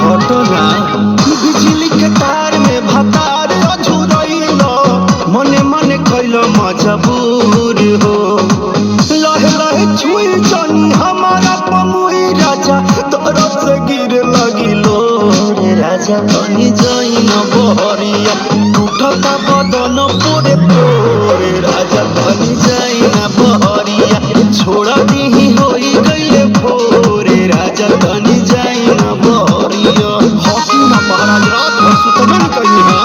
घटना बिजली के तार में भतार अझुरैलो मने मने कैलो मजबूर हो लहे लहे छुई जानी हमारा पमुई राजा तोरो से गिर लगिलो रे राजा तनी जाई न बहरिया टूटता बदन पोरे पोरे राजा तनी जाई न बहरिया छोड़ा दीही होई गईले भोरे राजा तनी जाई न बहरिया हॉकी ना महाराज रात भर सुतबन कई है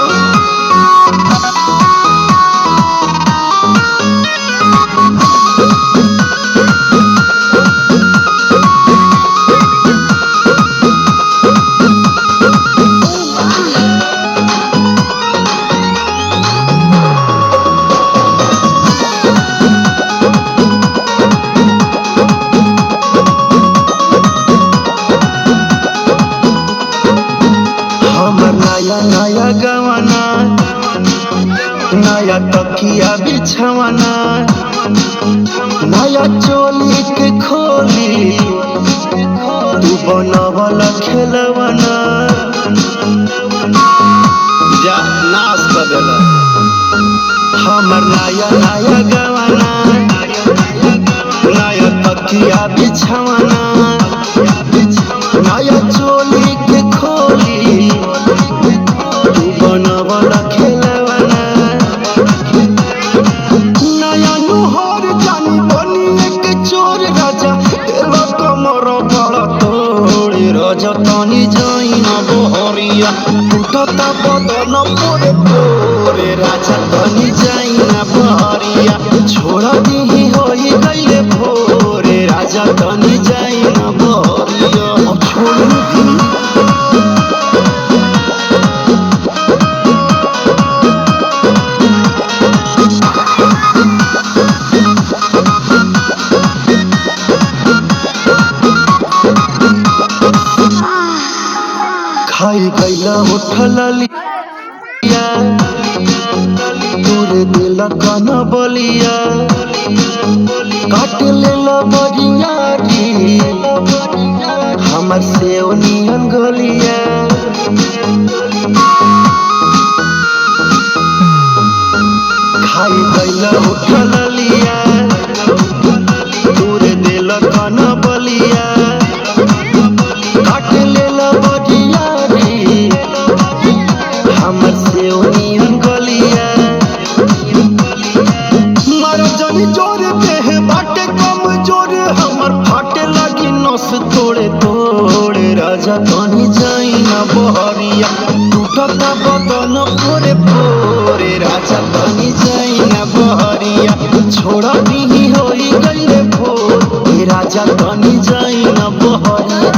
नया गवाना नया तकिया बिछवाना नया चोली के खोली तू बनवल खेलवाना जा नाश कर देला हमर नया नया गवाना नया तकिया बिछवाना नया चोली के खोली बनवल खेलवाना नया नुहर जानी बनी एक चोर राजा तेरा कमर बड़ा तोड़े राजा तनी जाई न बहरिया टूटता बदन पोरे पोरे राजा तनी जाई न बहरिया छोड़ा दीही होई गईले भोरे राजा तनी जाई न बहरिया अब छोड़ दी खाई गईला उठल लिया तोरे दिल कन बलिया काट लेला बरियारी हमर से नियन गलिया खाई गईला उठल लिया तोरे दिल कन बलिया काट लेला हमर से नियन गलिया मारो जनी जोर देह बाटे कम जोर हमर फाटे लगी नस तोड़े तोड़े राजा तनी जाई न बहरिया टूटता बदन पोरे पोरे राजा तनी जाई न बहरिया छोड़ा दीही होई गईले भोर राजा तनी जाई न बहरिया